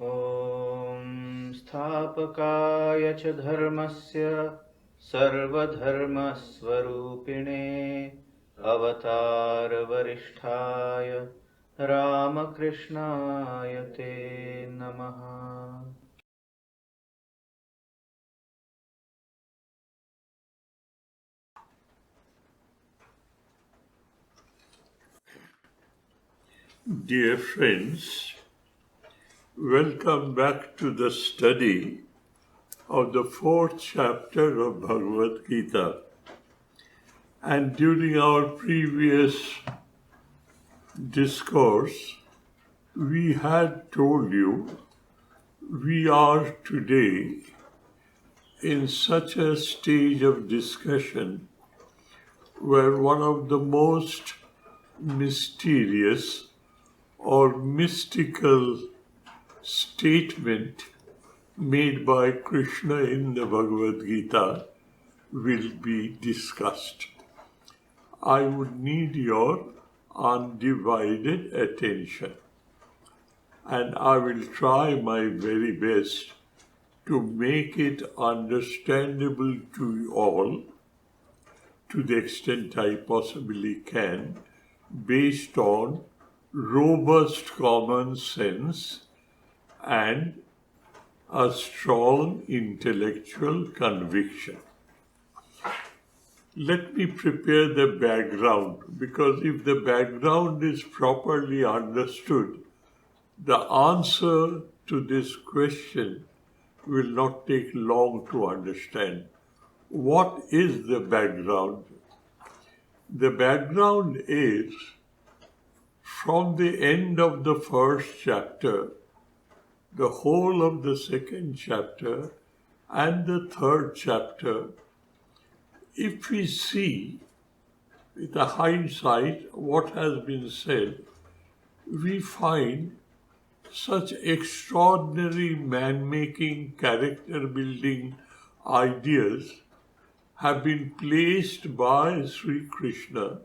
ॐ स्थापकाय च धर्मस्य सर्वधर्मस्वरूपिणे अवतारवरिष्ठाय रामकृष्णाय ते नमः। Dear friends, welcome back to the study of the 4th chapter of Bhagavad Gita. And during our previous discourse, we had told you we are today in such a stage of discussion where one of the most mysterious or mystical statement made by Krishna in the Bhagavad Gita will be discussed. I would need your undivided attention, and I will try my very best to make it understandable to you all to the extent I possibly can, based on robust common sense and a strong intellectual conviction. Let me prepare the background, because if the background is properly understood, the answer to this question will not take long to understand. What is the background? The background is, from the end of the 1st chapter, the whole of the 2nd chapter, and the 3rd chapter, if we see with a hindsight what has been said, we find such extraordinary man-making, character-building ideas have been placed by Sri Krishna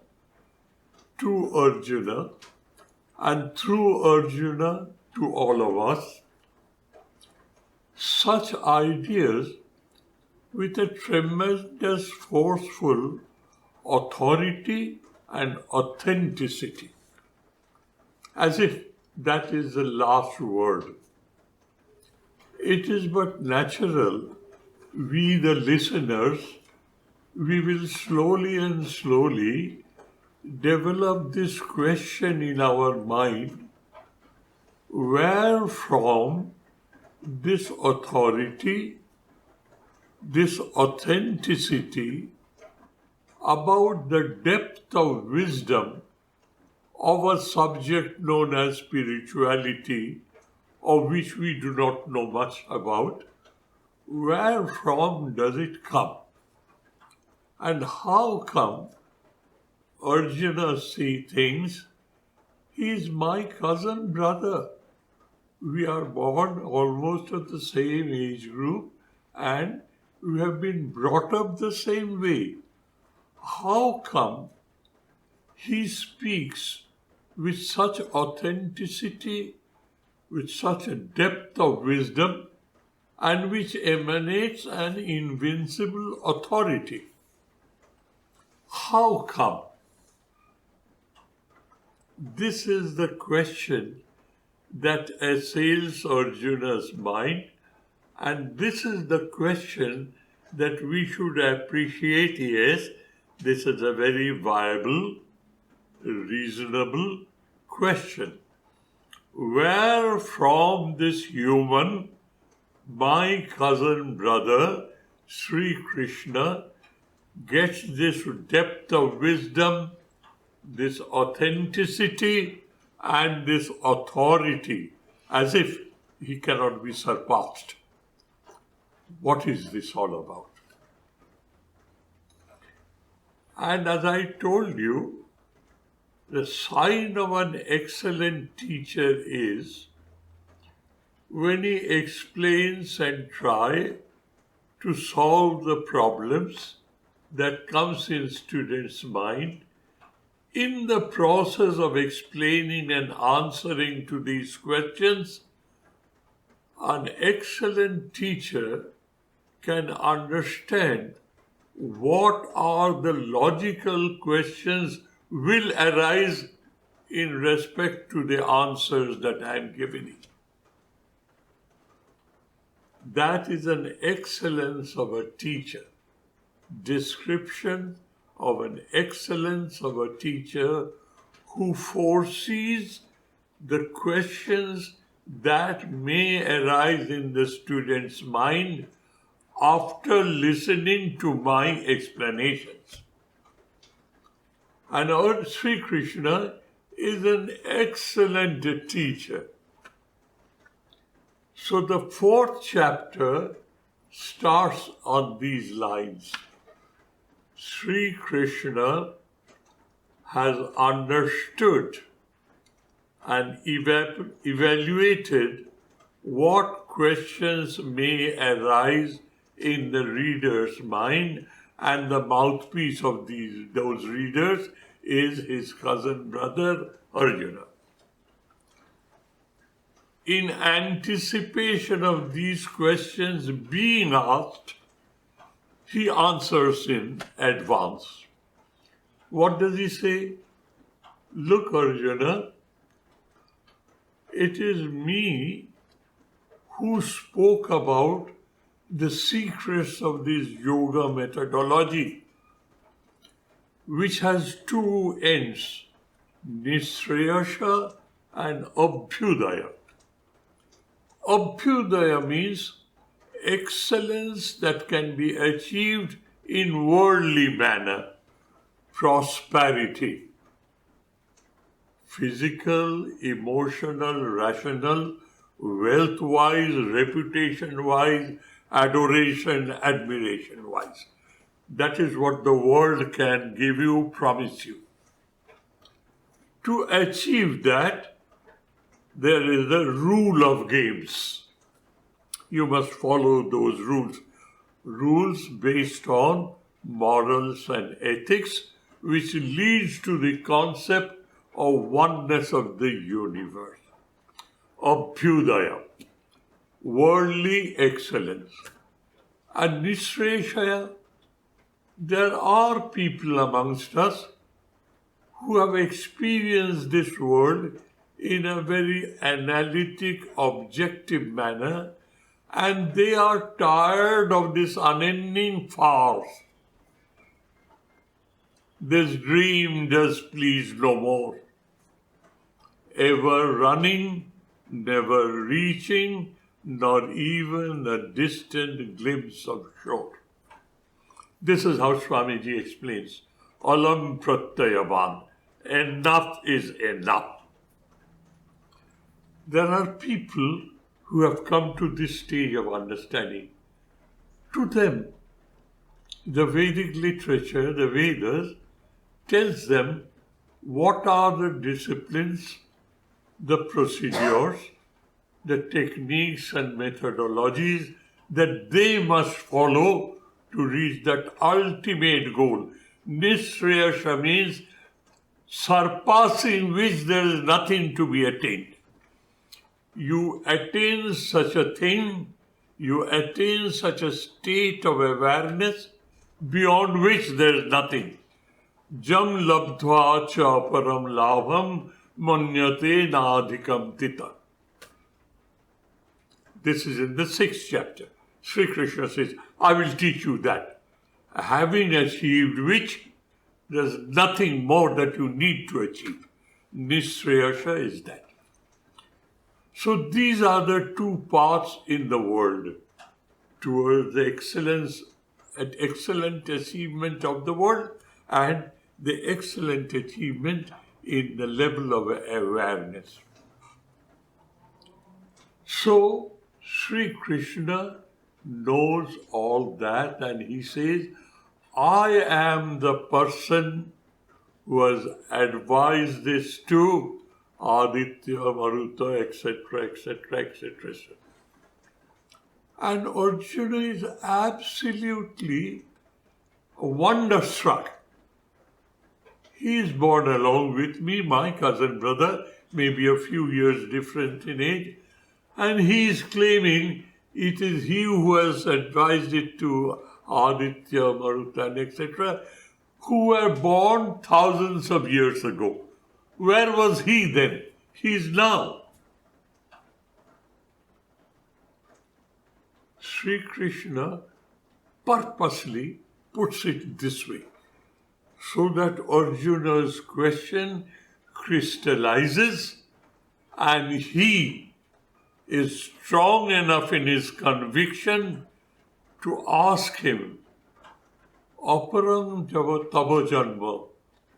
to Arjuna, and through Arjuna to all of us, such ideas with a tremendous forceful authority and authenticity, as if that is the last word. It is but natural we, the listeners, we will slowly and slowly develop this question in our mind: where from this authority, this authenticity about the depth of wisdom of a subject known as spirituality, of which we do not know much about, where from does it come? And how come Arjuna thinks, he is my cousin brother. We are born almost of the same age group and we have been brought up the same way. How come he speaks with such authenticity, with such a depth of wisdom, and which emanates an invincible authority? How come? This is the question that assails Arjuna's mind, and this is the question that we should appreciate. Yes, this is a very viable, reasonable question. Where from this human, my cousin brother, Sri Krishna, gets this depth of wisdom, this authenticity, and this authority, as if he cannot be surpassed? What is this all about? And as I told you, the sign of an excellent teacher is when he explains and tries to solve the problems that comes in students' mind. In the process of explaining and answering to these questions, An excellent teacher can understand what are the logical questions will arise in respect to the answers that I am giving. That is an excellence of a teacher. Description of an excellence of a teacher who foresees the questions that may arise in the student's mind after listening to my explanations. And our Sri Krishna is an excellent teacher. So the 4th chapter starts on these lines. Sri Krishna has understood and evaluated what questions may arise in the reader's mind, and the mouthpiece of those readers is his cousin brother Arjuna. In anticipation of these questions being asked, he answers in advance. What does he say? Look, Arjuna, it is me who spoke about the secrets of this yoga methodology, which has two ends, Nisreyasha and Abhyudaya. Abhyudaya means excellence that can be achieved in worldly manner, prosperity, physical, emotional, rational, wealth-wise, reputation-wise, adoration, admiration-wise. That is what the world can give you, promise you. To achieve that, there is a rule of games. You must follow those rules. Rules based on morals and ethics, which leads to the concept of oneness of the universe. Abhyudaya, worldly excellence. And Nisreshaya, there are people amongst us who have experienced this world in a very analytic, objective manner, and they are tired of this unending farce. This dream does please no more. Ever running, never reaching, not even a distant glimpse of shore. This is how Swamiji explains. Alam pratyayavan. Enough is enough. There are people who have come to this stage of understanding. To them, the Vedic literature, the Vedas, tells them what are the disciplines, the procedures, the techniques and methodologies that they must follow to reach that ultimate goal. Nisreyasha means surpassing which there is nothing to be attained. You attain such a thing, you attain such a state of awareness beyond which there is nothing. Jam labdhva cha param labham manyate nadhikam tita. This is in the 6th chapter. Sri Krishna says, I will teach you that. Having achieved which, there is nothing more that you need to achieve. Nisreyasha is that. So these are the two paths in the world towards the excellent achievement of the world and the excellent achievement in the level of awareness. So Sri Krishna knows all that, and he says, I am the person who has advised this to Aditya, Maruta, etc., etc., etc. And Arjuna is absolutely wonderstruck. He is born along with me, my cousin brother, maybe a few years different in age, And he is claiming it is he who has advised it to Aditya, Marutan, etc., who were born thousands of years ago. Where was he then? He is now. Sri Krishna purposely puts it this way, so that Arjuna's question crystallizes and he is strong enough in his conviction to ask him, Aparam java tava janma,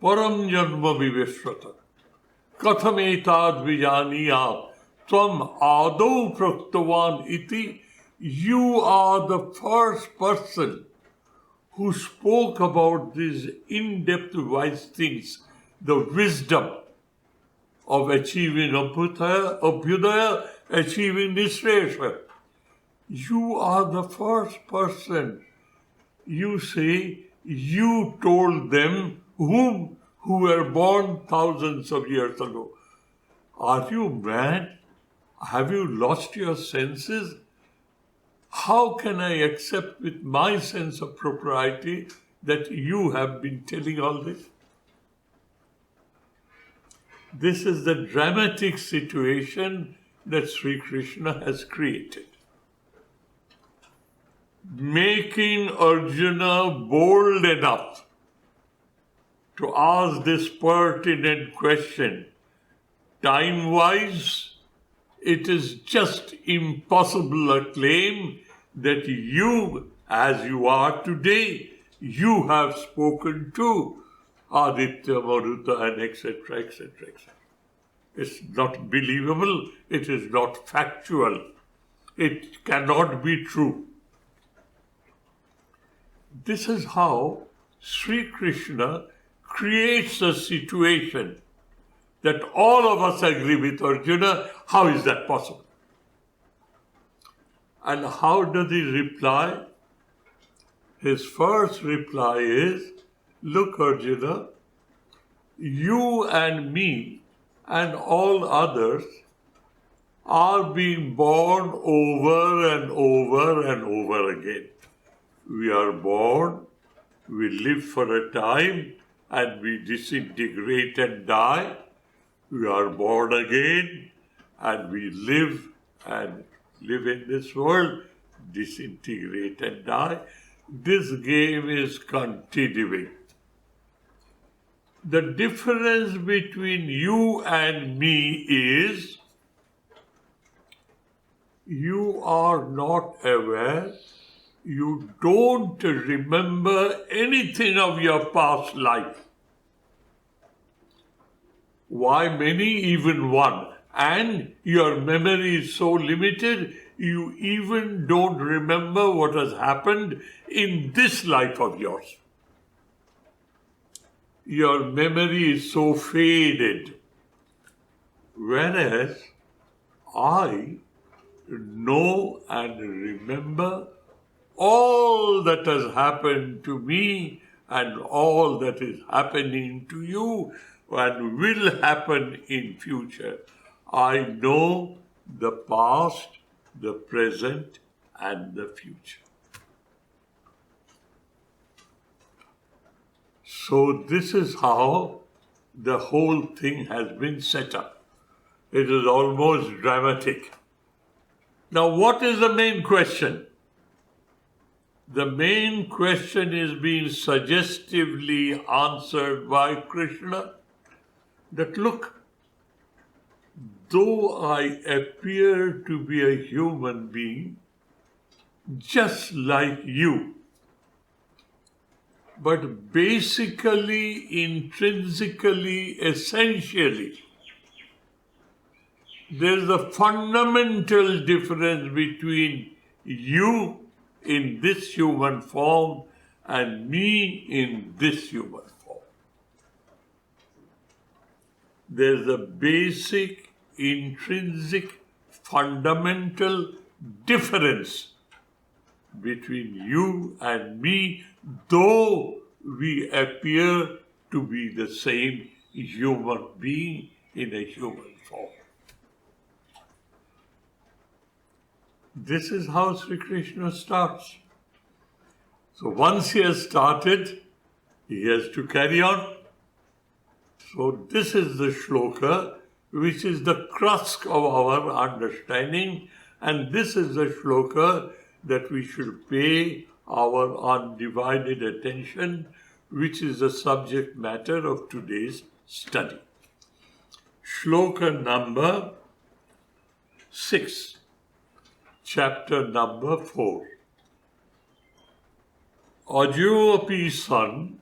param janma viveshrata, katham etad vijaniya, tvam adau praktavan iti. You are the first person who spoke about these in-depth wise things, the wisdom of achieving Abhyudaya, achieving Deterioration. You are the first person. You say, you told them who were born thousands of years ago. Are you mad? Have you lost your senses? How can I accept with my sense of propriety that you have been telling all this? This is the dramatic situation that Sri Krishna has created. Making Arjuna bold enough to ask this pertinent question. Time-wise, it is just impossible a claim that you, as you are today, you have spoken to Aditya, Maruta, and etc., etc., etc. It's not believable, it is not factual, it cannot be true. This is how Sri Krishna creates a situation that all of us agree with Arjuna. How is that possible? And how does he reply? His first reply is, look Arjuna, you and me and all others are being born over and over and over again. We are born, we live for a time, and we disintegrate and die. We are born again, and we live in this world, disintegrate and die. This game is continuing. The difference between you and me is you are not aware, you don't remember anything of your past life. Why many? Even one. And your memory is so limited, you even don't remember what has happened in this life of yours. Your memory is so faded. Whereas I know and remember all that has happened to me and all that is happening to you and will happen in future. I know the past, the present, and the future. So this is how the whole thing has been set up. It is almost dramatic. Now, what is the main question? The main question is being suggestively answered by Krishna. That look, though I appear to be a human being, just like you, but basically, intrinsically, essentially, there is a fundamental difference between you in this human form and me in this human form. There's a basic, intrinsic, fundamental difference between you and me, though we appear to be the same human being in a human form. This is how Sri Krishna starts. So once he has started, he has to carry on. So this is the shloka which is the crux of our understanding, and this is the shloka that we should pay our undivided attention, which is the subject matter of today's study. Shloka number 6, chapter number 4. Ajopi san,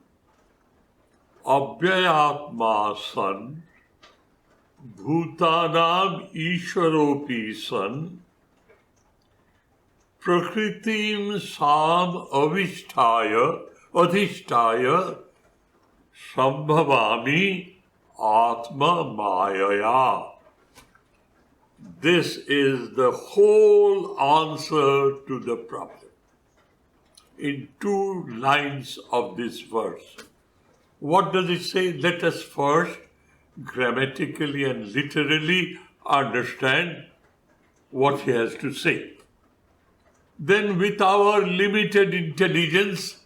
abhyayatma san, bhutanam ishwaropi san, prakritim sam adhishtaya sambhavami atma mayaya. This is the whole answer to the problem in 2 lines of this verse. What does it say? Let us first grammatically and literally understand what he has to say. Then with our limited intelligence,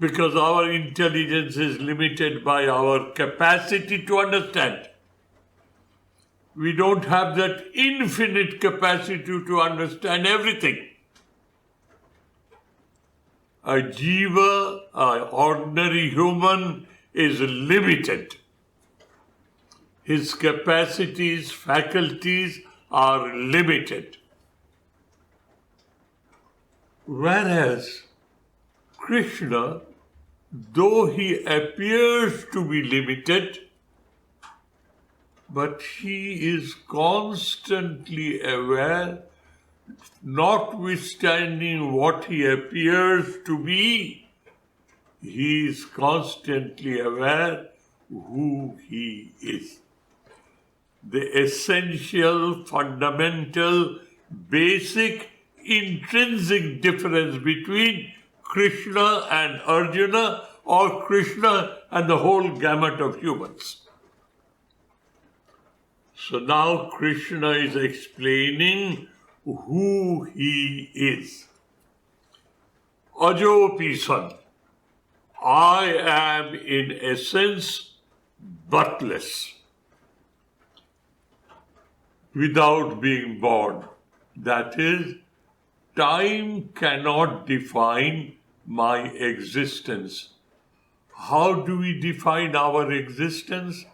because our intelligence is limited by our capacity to understand, we don't have that infinite capacity to understand everything. A jiva, an ordinary human, is limited. His capacities, faculties are limited. Whereas Krishna, though he appears to be limited, but he is constantly aware, notwithstanding what he appears to be, he is constantly aware who he is. The essential, fundamental, basic, intrinsic difference between Krishna and Arjuna, or Krishna and the whole gamut of humans. So now Krishna is explaining who he is. Ajopi san, I am in essence birthless, without being born. That is, time cannot define my existence. How do we define our existence?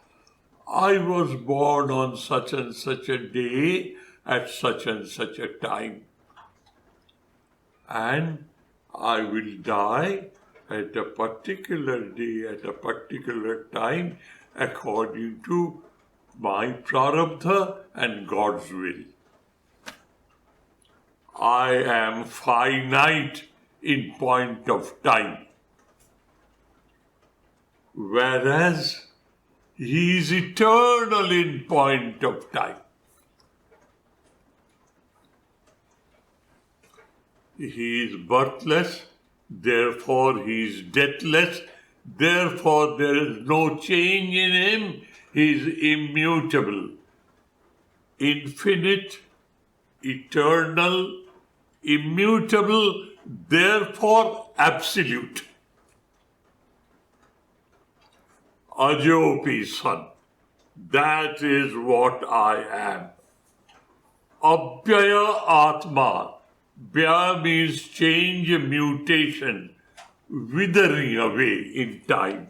I was born on such and such a day at such and such a time, and I will die at a particular day, at a particular time, according to my prarabdha and God's will. I am finite in point of time, whereas he is eternal in point of time. He is birthless, therefore he is deathless, therefore there is no change in him, he is immutable, infinite, eternal, immutable, therefore absolute. Ajopi san, that is what I am. Abhyaya atma, Bhya means change, mutation, withering away in time.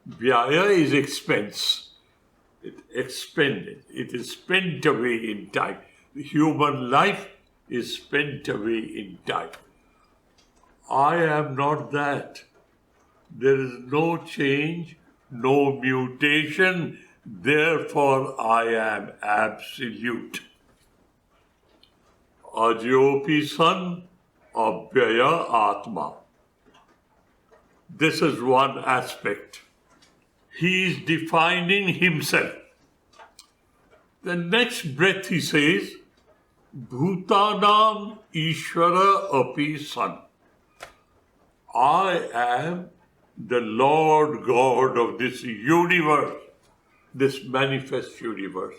Bhyaya is expense. It expended. It is spent away in time. The human life is spent away in time. I am not that. There is no change, no mutation, therefore I am absolute. Ajopi san, abhyaya atma. This is one aspect. He is defining himself. The next breath he says, Bhutanam Ishvara api san. I am the Lord God of this universe, this manifest universe.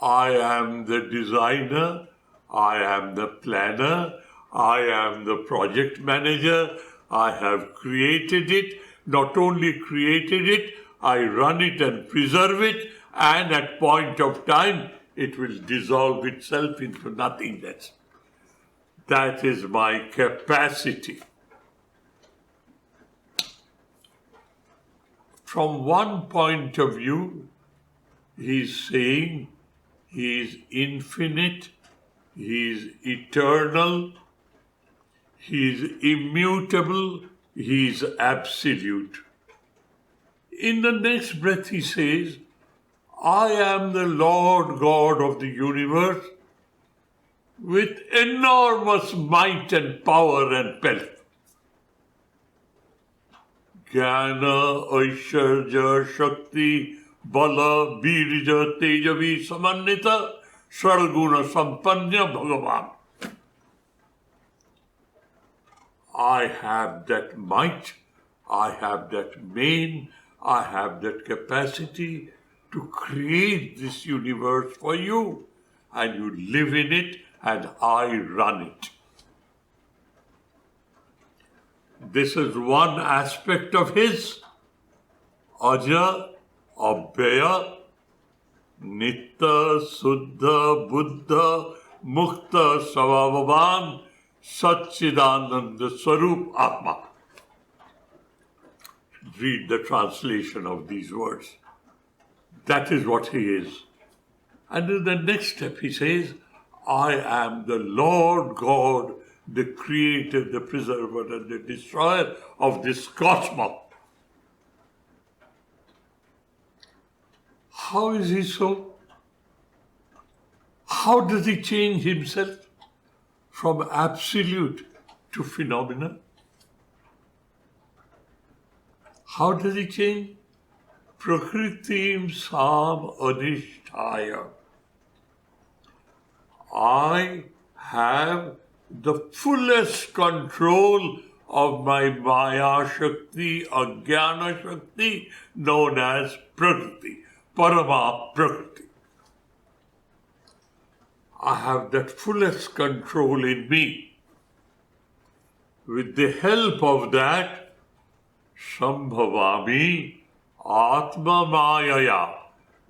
I am the designer, I am the planner, I am the project manager, I have created it, not only created it, I run it and preserve it, and at point of time, it will dissolve itself into nothingness. That is my capacity. From one point of view, he is saying he is infinite, he is eternal, he is immutable, he is absolute. In the next breath he says, I am the Lord God of the universe with enormous might and power and pelf. Jnana, Aishwarya, Shakti, Bala, Birja, Tejavi, Samannita, Sarguna, Sampanya, Bhagavan. I have that might, I have that main, I have that capacity to create this universe for you, and you live in it, and I run it. This is one aspect of his, Aja, Abhaya, Nitya, Suddha, Buddha, Mukta, Savavavan, Satchidananda Swarup Atma. Read the translation of these words. That is what he is. And in the next step he says, I am the Lord God, the creator, the preserver, and the destroyer of this cosmos. How is he so? How does he change himself from absolute to phenomena? How does he change? Prakritim sam adhisthaya. I have the fullest control of my Maya Shakti, Ajnana Shakti, known as Prakriti, Parama Prakriti. I have that fullest control in me. With the help of that, Sambhavami Atma Mayaya.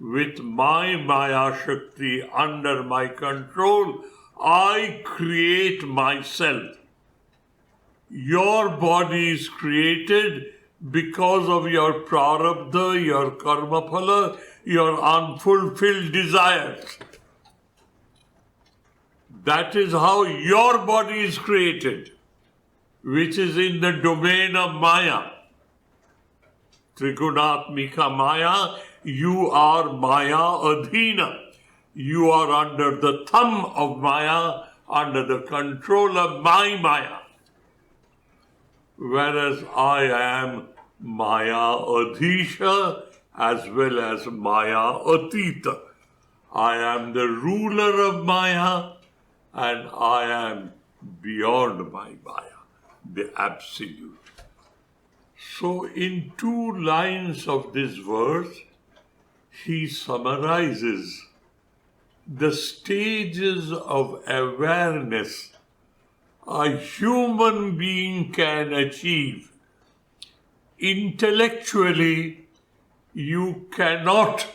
With my Maya Shakti under my control, I create myself. Your body is created because of your prarabdha, your karma phala, your unfulfilled desires. That is how your body is created, which is in the domain of Maya. Trigunatmika Maya, you are Maya Adhina. You are under the thumb of Maya, under the control of my Maya. Whereas I am Maya Adhisha as well as Maya Atita. I am the ruler of Maya and I am beyond my Maya, the Absolute. So in 2 lines of this verse, he summarizes the stages of awareness a human being can achieve. Intellectually, you cannot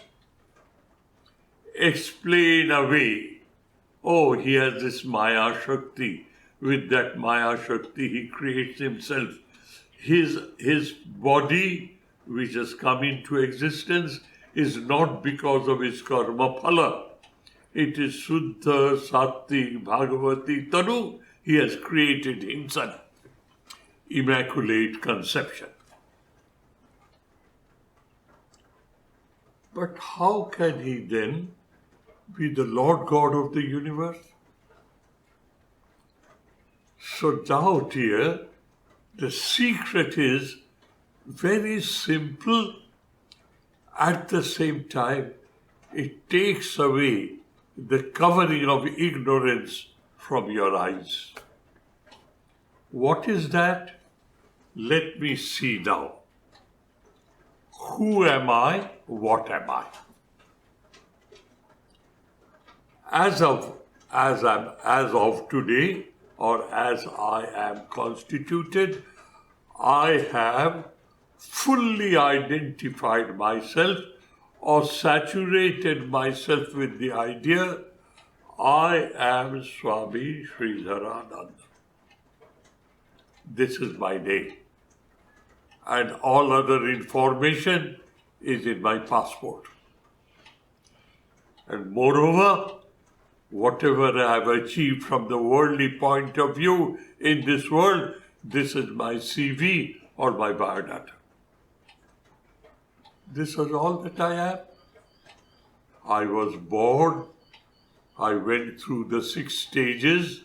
explain away, oh, he has this Maya Shakti. With that Maya Shakti, he creates himself. His body, which has come into existence, is not because of his karma phala. It is Suddha, Sattik, Bhagavati, Tanu. He has created himself. Immaculate conception. But how can he then be the Lord God of the universe? So doubt here, the secret is very simple. At the same time, it takes away the covering of ignorance from your eyes. What is that? Let me see now. Who am I? What am I? as of today, or as I am constituted, I have fully identified myself or saturated myself with the idea I am Swami Sridharananda. This is my name. And all other information is in my passport. And moreover, whatever I have achieved from the worldly point of view in this world, this is my CV or my biodata. This is all that I am. I was born. I went through the 6 stages.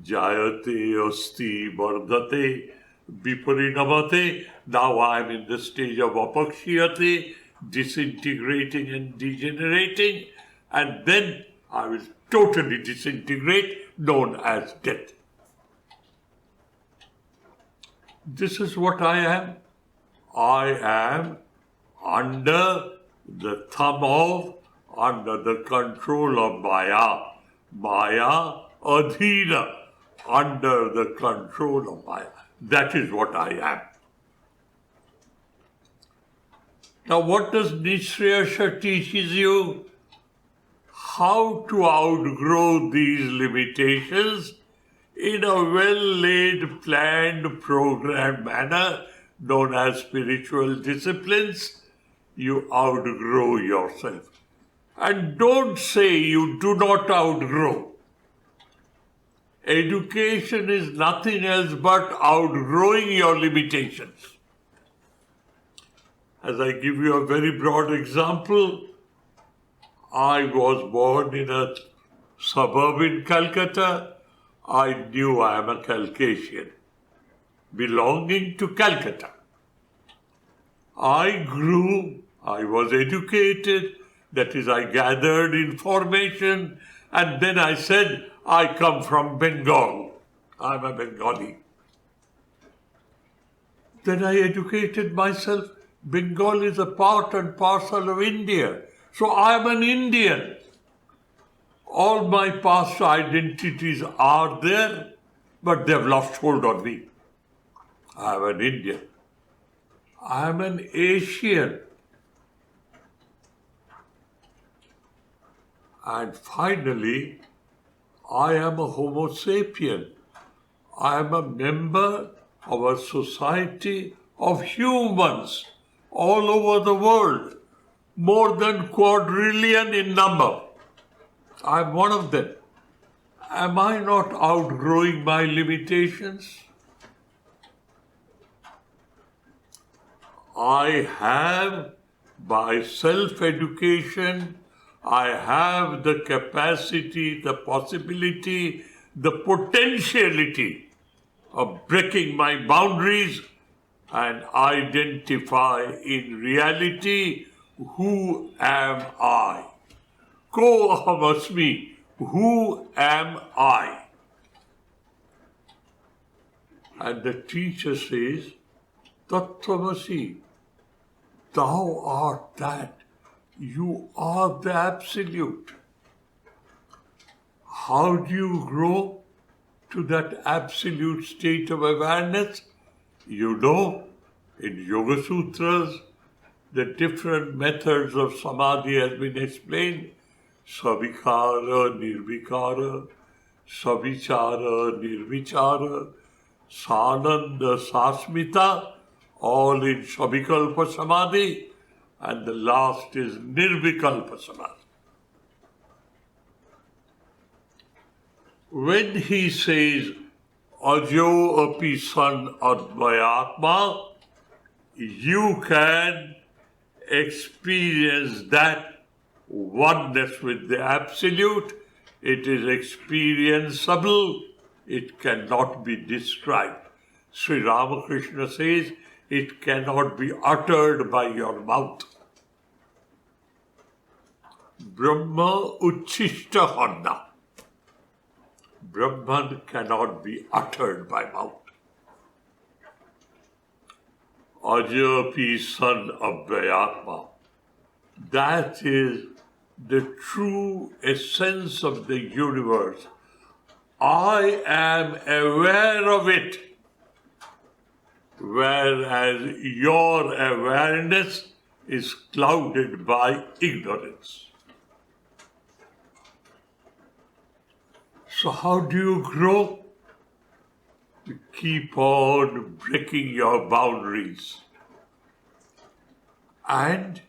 Jayate, Asti, Vardhate, Viparinamate. Now I am in the stage of Apakshiyate, disintegrating and degenerating. And then I will totally disintegrate, known as death. This is what I am. I am under the thumb of, under the control of Maya. Maya Adhina, under the control of Maya. That is what I am. Now what does Nishreyasha teaches you? How to outgrow these limitations in a well-laid, planned, programmed manner known as spiritual disciplines. You outgrow yourself. And don't say you do not outgrow. Education is nothing else but outgrowing your limitations. As I give you a very broad example, I was born in a suburb in Calcutta. I knew I am a Calcasian, belonging to Calcutta. I grew, I was educated, that is, I gathered information, and then I said, I come from Bengal. I'm a Bengali. Then I educated myself. Bengal is a part and parcel of India. So I'm an Indian. All my past identities are there, but they've lost hold on me. I'm an Indian. I'm an Asian. And finally, I am a Homo sapien. I am a member of a society of humans all over the world, more than quadrillion in number. I am one of them. Am I not outgrowing my limitations? I have, by self-education, I have the capacity, the possibility, the potentiality of breaking my boundaries and identify in reality who am I. Ko ahamasmi, who am I? And the teacher says, Tattvamasi, thou art that. You are the Absolute. How do you grow to that absolute state of awareness? You know, in Yoga Sutras, the different methods of samadhi has been explained. Savikara, Nirvikara, Savichara, Nirvichara, Sananda, Sasmita, all in Savikalpa Samadhi. And the last is Nirvikalpa Samadhi. When he says, Ajo api san advayatma, you can experience that oneness with the Absolute. It is experienceable. It cannot be described. Sri Ramakrishna says, it cannot be uttered by your mouth. Brahma uchishta hanna. Brahman cannot be uttered by mouth. Ajapi san abhyayatma. That is the true essence of the universe. I am aware of it, whereas your awareness is clouded by ignorance. So how do you grow? You keep on breaking your boundaries. And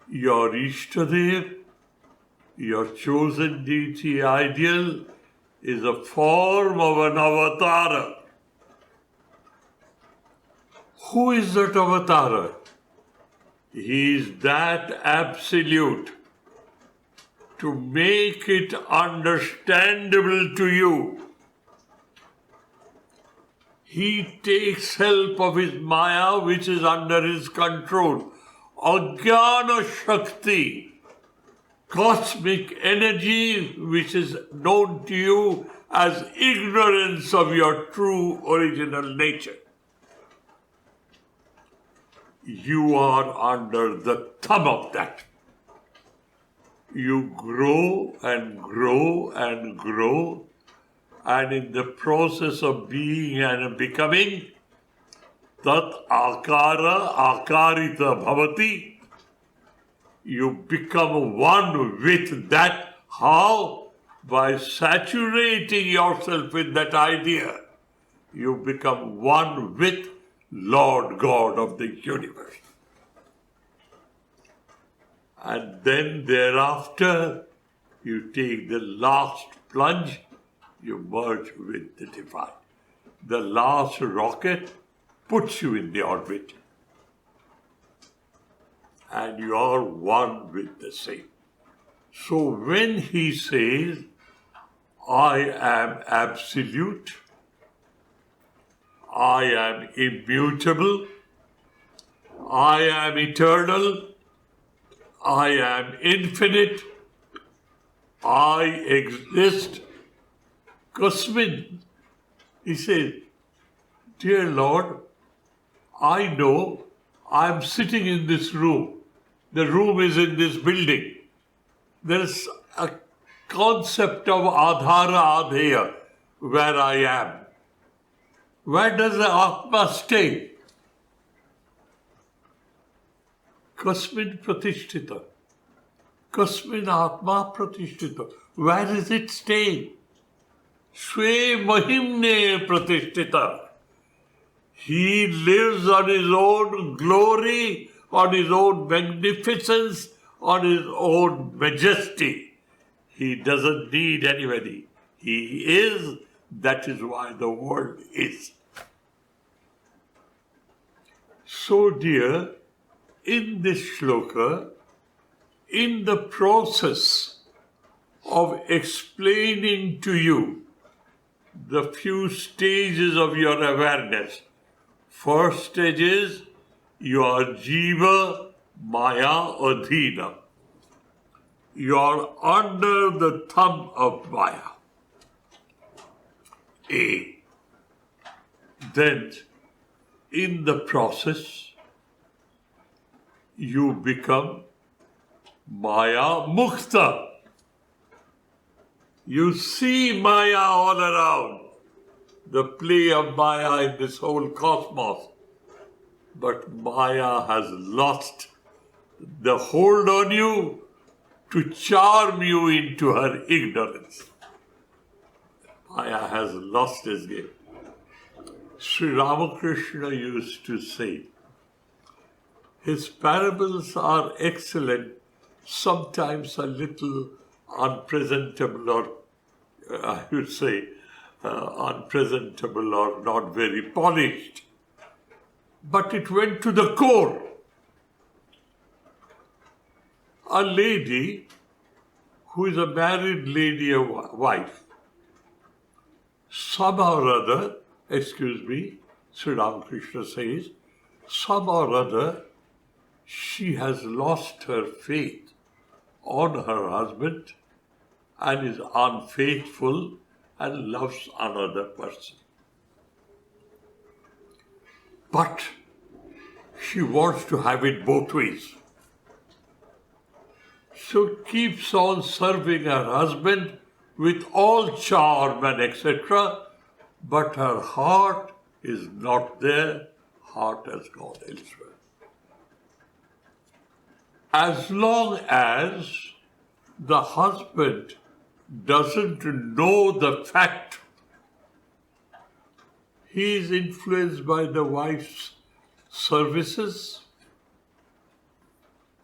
your Ishtadev, your chosen deity ideal, is a form of an avatar. Who is that avatar? He is that absolute. To make it understandable to you, he takes help of his Maya, which is under his control. Ajnana Shakti, cosmic energy, which is known to you as ignorance of your true original nature. You are under the thumb of that. You grow and grow and grow, and in the process of being and becoming, tat akara akarita bhavati, you become one with that. How? By saturating yourself with that idea, you become one with Lord God of the universe. And then thereafter, you take the last plunge, you merge with the divine. The last rocket puts you in the orbit. And you are one with the same. So when he says, I am absolute, I am immutable, I am eternal, I am infinite, I exist. Kasmin, he says, dear Lord, I know I am sitting in this room. The room is in this building. There is a concept of adhara adheya, where I am. Where does the Atma stay? Kasmin pratishtita. Kasmin Atma pratishtita. Where is it staying? Swe mahimne pratishtita. He lives on his own glory, on his own magnificence, on his own majesty. He doesn't need anybody. He is, that is why the world is. So dear, in this shloka, in the process of explaining to you the few stages of your awareness, first stage is you are Jiva Maya Adhina. You are under the thumb of Maya. A. Then, in the process, you become Maya Mukta. You see Maya all around, the play of Maya in this whole cosmos. But Maya has lost the hold on you to charm you into her ignorance. Maya has lost his game. Sri Ramakrishna used to say, his parables are excellent, sometimes a little unpresentable or, I would say, unpresentable or not very polished. But it went to the core. A lady who is a married lady, a wife, somehow or other, Sri Ramakrishna says, somehow or other, she has lost her faith on her husband and is unfaithful and loves another person. But she wants to have it both ways. So keeps on serving her husband with all charm and etc. But her heart is not there. Heart has gone elsewhere. As long as the husband doesn't know the fact, he is influenced by the wife's services.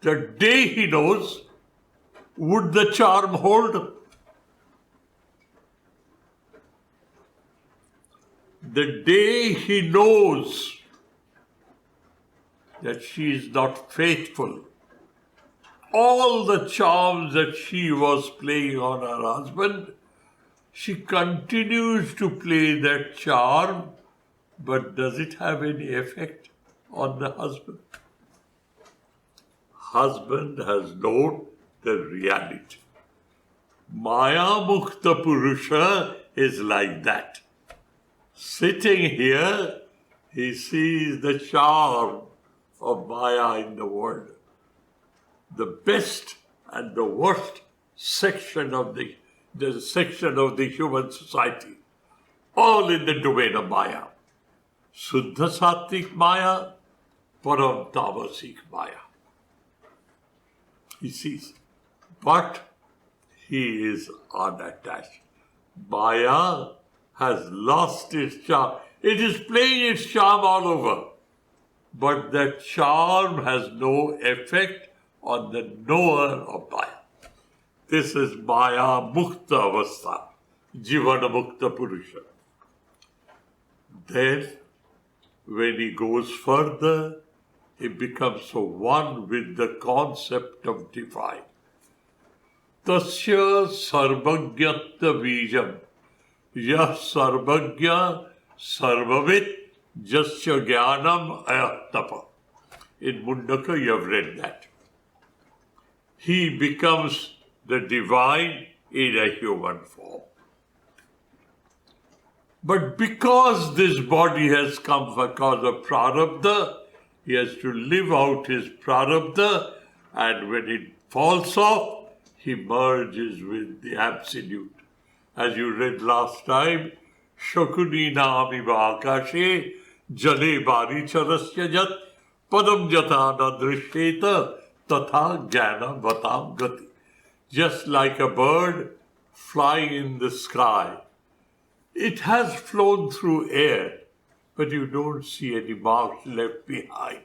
The day he knows, would the charm hold? The day he knows that she is not faithful, all the charms that she was playing on her husband, she continues to play that charm, but does it have any effect on the husband? Husband has known the reality. Maya Mukta Purusha is like that. Sitting here, he sees the charm of Maya in the world. The best and the worst section of the section of the human society, all in the domain of Maya. Suddha Sattvic Maya, Param Tamasic Maya. He sees, but he is unattached. Maya has lost its charm. It is playing its charm all over, but that charm has no effect on the knower of Maya. This is Maya Mukta Avastha, Jivana Mukta Purusha. Then, when he goes further, he becomes so one with the concept of divine. Tasya sarvagyatta vijam, yah sarvagya sarvavit jasya jnanam ayattapa. In Mundaka you have read that. He becomes the divine in a human form. But because this body has come because of prarabdha, he has to live out his prarabdha, and when it falls off, he merges with the Absolute. As you read last time, Shakuni Namiva Akashe Jale Bari Charasya Jat Padam Jata Nadrishteta Tatha Jnana Vatam Gati. Just like a bird flying in the sky. It has flown through air, but you don't see any marks left behind.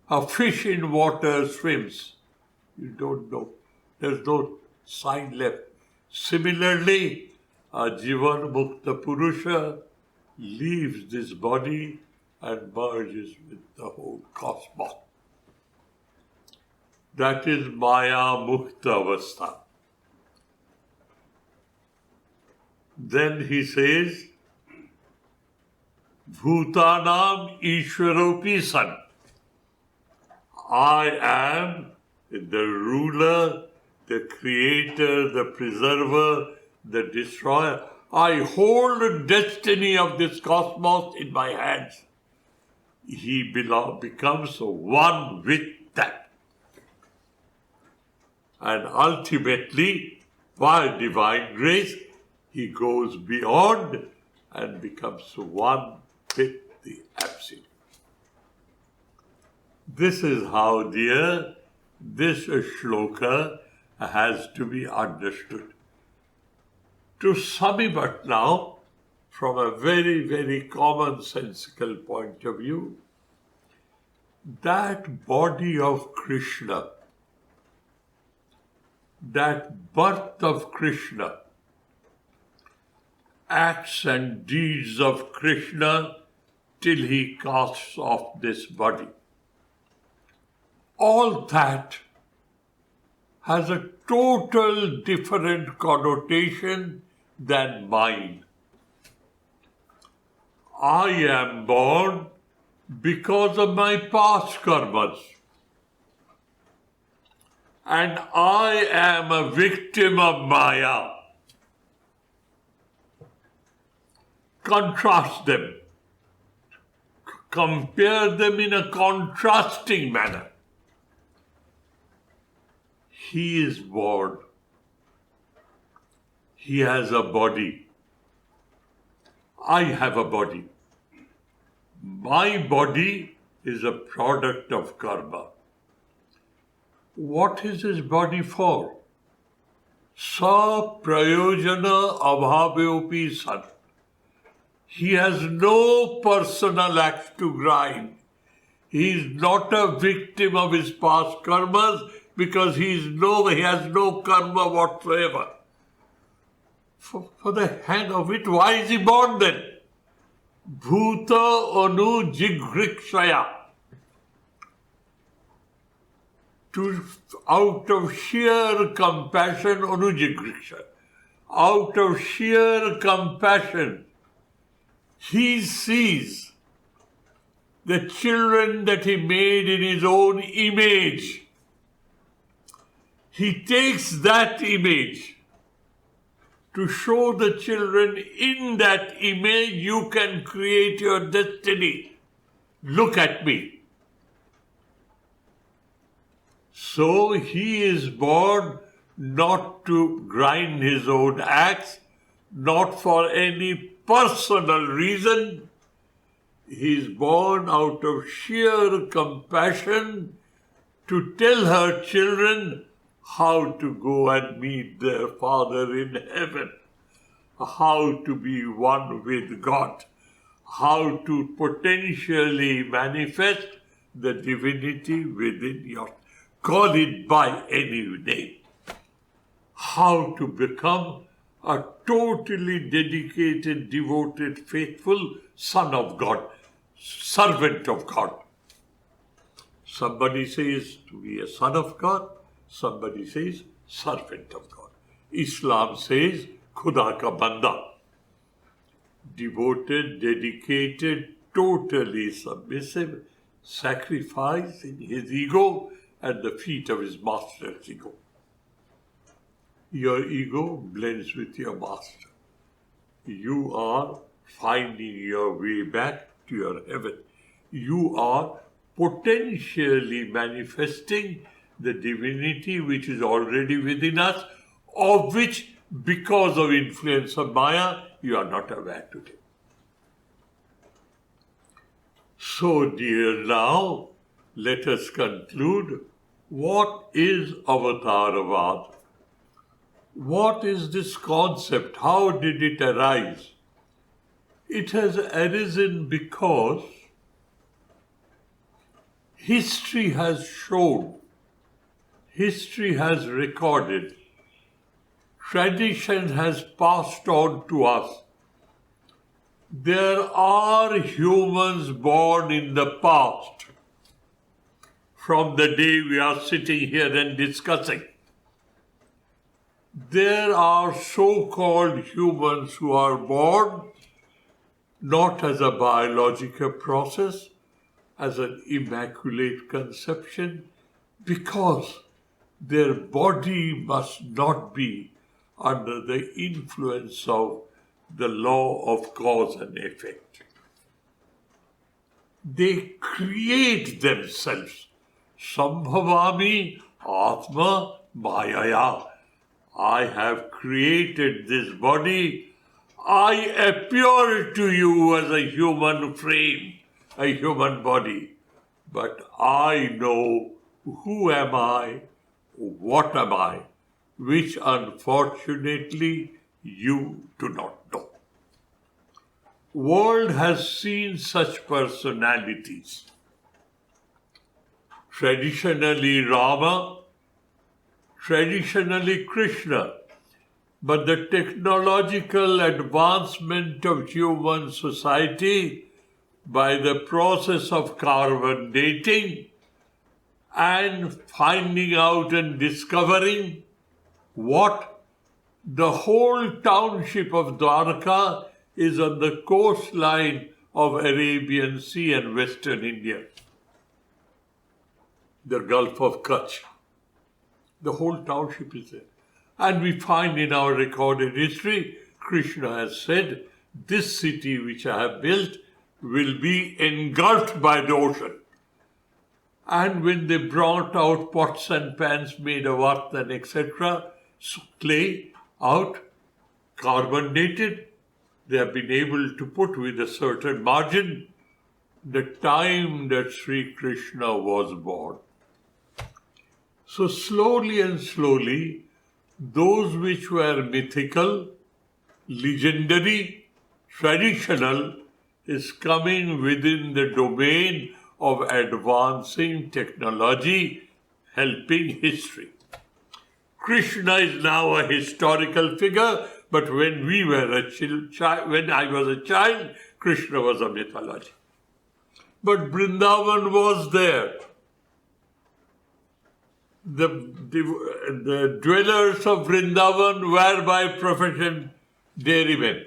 A fish in water swims. You don't know. There's no sign left. Similarly, a Jivan Mukta Purusha leaves this body and merges with the whole cosmos. That is Maya Mukta Avastha. Then he says, Bhutanam Ishwaropi San. I am the ruler, the creator, the preserver, the destroyer. I hold the destiny of this cosmos in my hands. He becomes one with that. And ultimately, by divine grace, he goes beyond and becomes one with the Absolute. This is how, dear, this shloka has to be understood. To sum it up now, from a very, very commonsensical point of view, that body of Krishna, that birth of Krishna, acts and deeds of Krishna till he casts off this body. All that has a total different connotation than mine. I am born because of my past karmas. And I am a victim of Maya. Contrast them. Compare them in a contrasting manner. he is born. He has a body. I have a body. My body is a product of karma. What is his body for? Sa prayojana abhaveopi san. He has no personal axe to grind. He is not a victim of his past karmas because he has no karma whatsoever. For the hang of it, why is he born then? Bhuta anu jigrikshaya. Out of sheer compassion, anujigrikshaya. Out of sheer compassion, he sees the children that he made in his own image. He takes that image to show the children, in that image you can create your destiny. Look at me. So he is born not to grind his own axe, not for any personal reason. He is born out of sheer compassion to tell her children how to go and meet their Father in heaven, how to be one with God, how to potentially manifest the divinity within you. Call it by any name. How to become a totally dedicated, devoted, faithful son of God, servant of God. Somebody says to be a son of God, somebody says servant of God. Islam says Khuda ka banda. Devoted, dedicated, totally submissive, sacrificing his ego at the feet of his master's ego. Your ego blends with your master. You are finding your way back to your heaven. You are potentially manifesting the divinity which is already within us, of which, because of influence of Maya, you are not aware today. So, dear, now let us conclude. What is Avataravad? What is this concept? How did it arise? It has arisen because history has shown, history has recorded, tradition has passed on to us. There are humans born in the past, from the day we are sitting here and discussing. There are so-called humans who are born not as a biological process, as an immaculate conception, because their body must not be under the influence of the law of cause and effect. They create themselves. Sambhavami Atma Mayaya. I have created this body. I appear to you as a human frame, a human body. But I know who am I, what am I, which unfortunately you do not know. World has seen such personalities. Traditionally Rama, traditionally Krishna, but the technological advancement of human society by the process of carbon dating and finding out and discovering what the whole township of Dwarka is on the coastline of Arabian Sea and Western India, the Gulf of Kutch. The whole township is there. And we find in our recorded history, Krishna has said, this city which I have built will be engulfed by the ocean. And when they brought out pots and pans made of earth and etc., clay out, carbonated, they have been able to put with a certain margin the time that Sri Krishna was born. So slowly and slowly, those which were mythical, legendary, traditional, is coming within the domain of advancing technology, helping history. Krishna is now a historical figure, but when when I was a child, Krishna was a mythology. But Vrindavan was there. The dwellers of Vrindavan were by profession dairymen.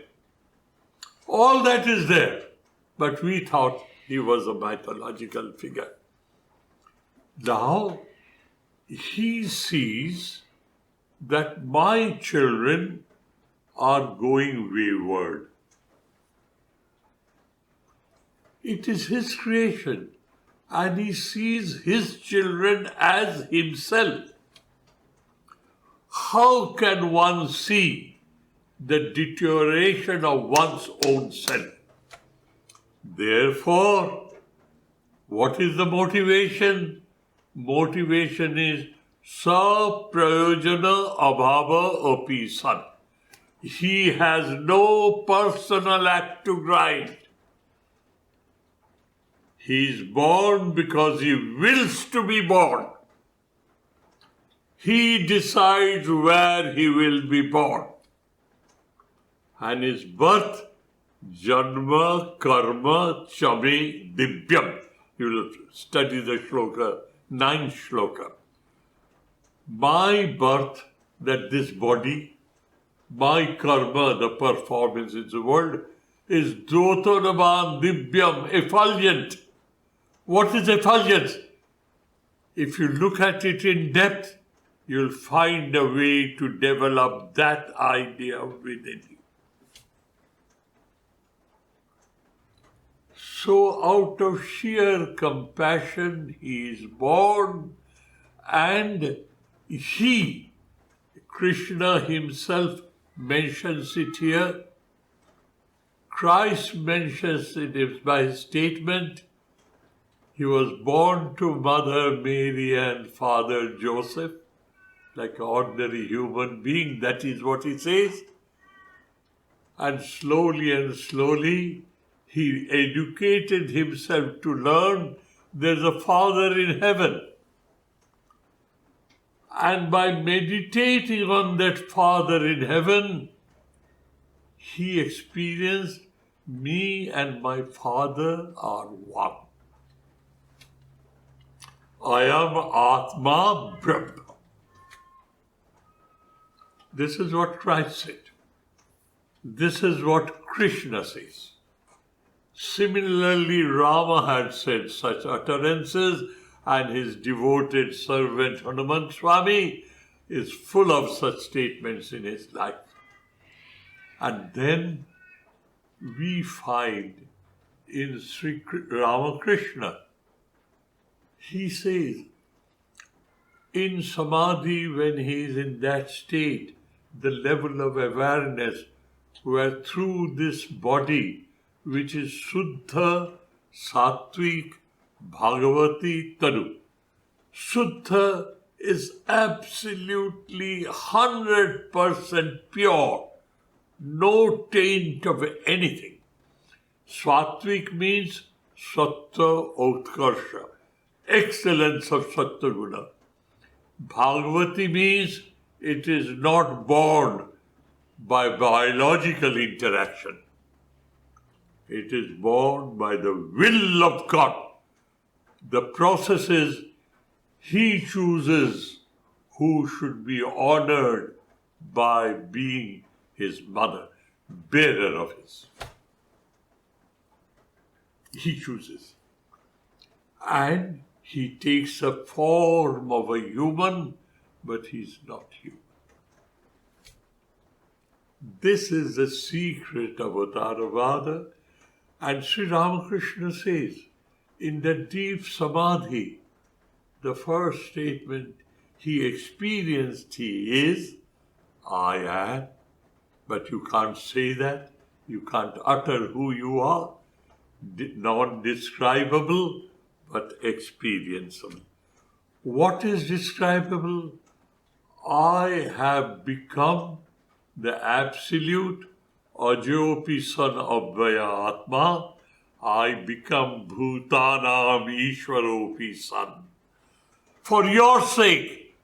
All that is there, but we thought he was a mythological figure. Now, he sees that my children are going wayward. It is his creation, and he sees his children as himself. How can one see the deterioration of one's own self? Therefore, what is the motivation? Motivation is sa prayojana abhava api san. He has no personal act to grind. He is born because he wills to be born. He decides where he will be born. And his birth, janma, karma, chame, divyam. You will study the shloka, 9th shloka. My birth, that this body, my karma, the performance in the world, is dotanavan divyam, effulgent. What is effulgence? If you look at it in depth, you'll find a way to develop that idea within you. So out of sheer compassion, he is born, and he, Krishna himself mentions it here. Christ mentions it by his statement. He was born to Mother Mary and Father Joseph, like an ordinary human being. That is what he says. And slowly, he educated himself to learn there's a Father in heaven. And by meditating on that Father in heaven, he experienced me and my Father are one. I am Atma Brahma. This is what Christ said. This is what Krishna says. Similarly, Rama had said such utterances, and his devoted servant Hanuman Swami is full of such statements in his life. And then we find in Sri Ramakrishna, he says, in Samadhi, when he is in that state, the level of awareness where through this body, which is Shuddha, Sattvic, Bhagavati, Tanu. Shuddha is absolutely 100% pure, no taint of anything. Sattvic means Sattva Utkarsha, excellence of Sattva Guna. Bhagavati means it is not born by biological interaction. It is born by the will of God. The process is he chooses who should be honored by being his mother, bearer of his. He chooses. And he takes a form of a human, but he's not human. This is the secret of Avatarvada. And Sri Ramakrishna says, in the deep samadhi, the first statement he experienced he is, I am. But you can't say that. You can't utter who you are. Non-describable, but experienceable. What is describable? I have become the absolute Ajopi son Abhaya Atma. I become Bhutanam Ishwaropi son. For your sake,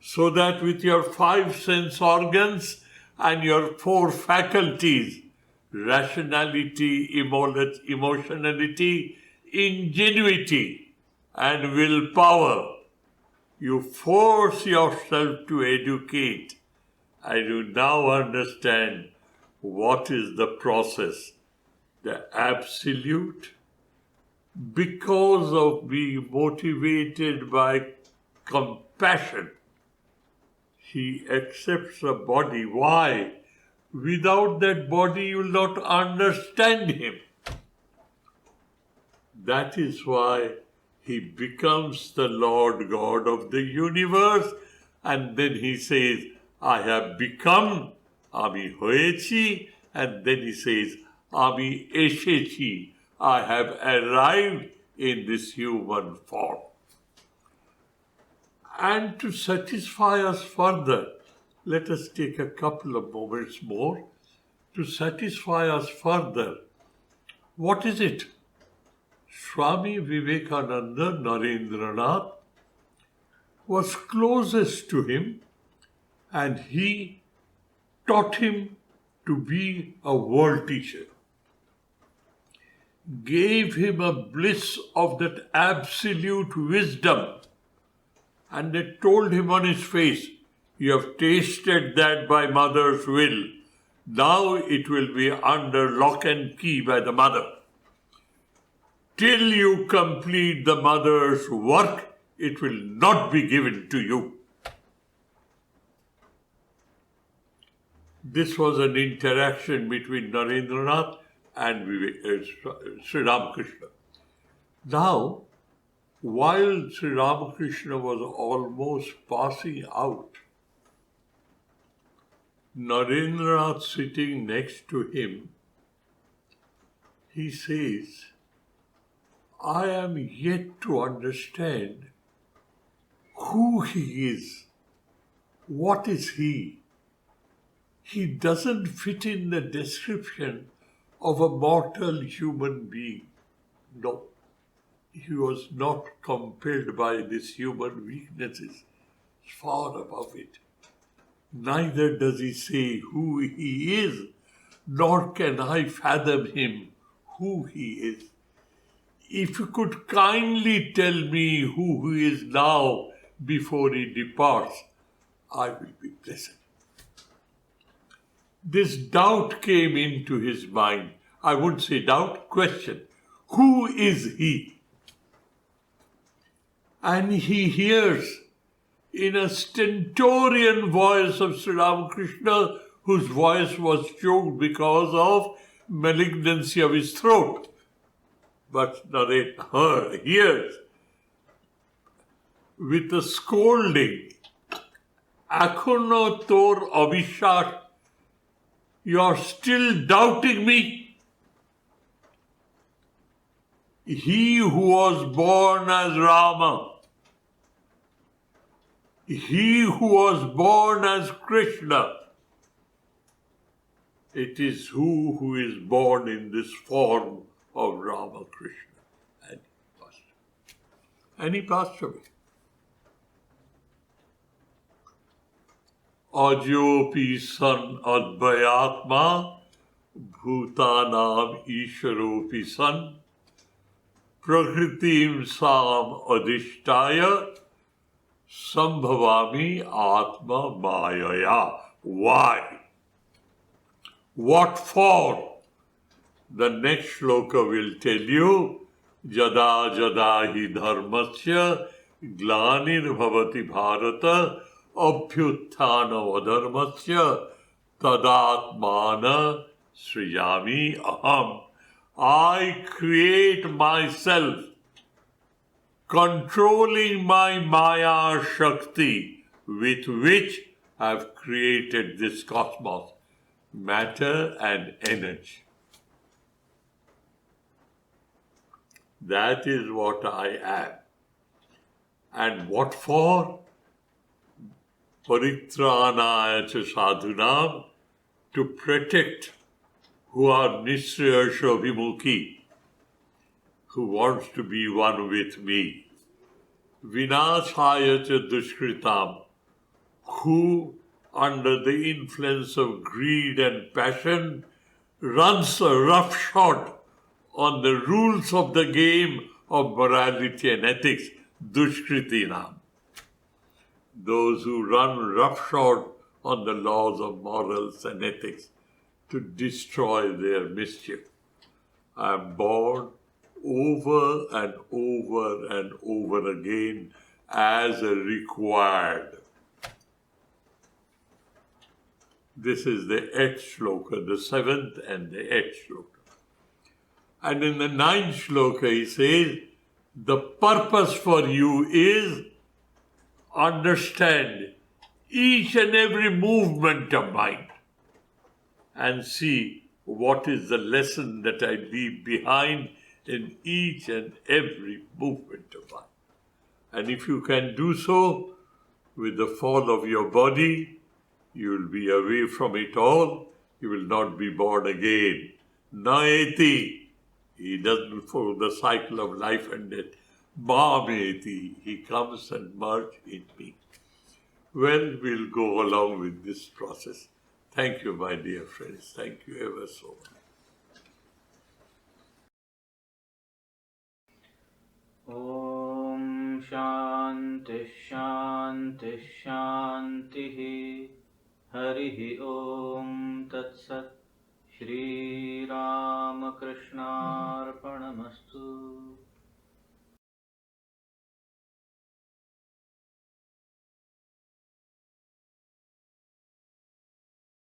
so that with your 5 sense organs and your 4 faculties, rationality, emotionality, ingenuity, and willpower, you force yourself to educate, and you now understand what is the process. The absolute, because of being motivated by compassion, he accepts a body. Why? Without that body, you will not understand him. That is why he becomes the Lord God of the universe, and then he says, I have become, Ami Hoechi, and then he says, Ami Eshechi, I have arrived in this human form. And to satisfy us further, let us take a couple of moments more to satisfy us further. What is it? Swami Vivekananda, Narendranath, was closest to him, and he taught him to be a world teacher. Gave him a bliss of that absolute wisdom, and they told him on his face, you have tasted that by mother's will. Now it will be under lock and key by the mother. Till you complete the mother's work, it will not be given to you. This was an interaction between Narendranath and Sri Ramakrishna. Now, while Sri Ramakrishna was almost passing out, Narendranath sitting next to him, he says, I am yet to understand who he is. What is he? He doesn't fit in the description of a mortal human being. No, he was not compelled by these human weaknesses. He's far above it. Neither does he say who he is, nor can I fathom him, who he is. If you could kindly tell me who he is now before he departs, I will be blessed. This doubt came into his mind. I wouldn't say doubt, question. Who is he? And he hears in a stentorian voice of Sri Ramakrishna, whose voice was choked because of malignancy of his throat. But Narendra hears with a scolding, Akhono tor abhishas, you are still doubting me? He who was born as Rama, he who was born as Krishna, it is who is born in this form of Ramakrishna. And he passed away. Ajopi san advayatma, bhutanam ishwaropi san, prakritim sam adhishtaya, sambhavami atma mayaya. Why? What for? The next shloka will tell you, Jada jada hi dharmasya glanir bhavati bharata abhyuthana vadharmasya tadatmana srijami aham. I create myself controlling my Maya Shakti with which I have created this cosmos, matter and energy. That is what I am. And what for? Paritranaya cha sadhunam, to protect who are nisriyasha vimukhi, who wants to be one with me. Vinashaya cha dushkritam, who under the influence of greed and passion runs a roughshod on the rules of the game of morality and ethics, dushkritinam. Those who run roughshod on the laws of morals and ethics to destroy their mischief. I am born over and over and over again as a required. This is the 8th shloka, the 7th and the 8th shloka. And in the 9th shloka he says, the purpose for you is understand each and every movement of mine and see what is the lesson that I leave behind in each and every movement of mine. And if you can do so, with the fall of your body, you will be away from it all. You will not be born again. Naeti, he doesn't follow the cycle of life and death. Mameti, he comes and merges in me. Well, we'll go along with this process. Thank you, my dear friends. Thank you ever so much. Om Shanti Shanti Shanti Harihi Om Tat Sat Shri Ramakrishna Arpanamastu.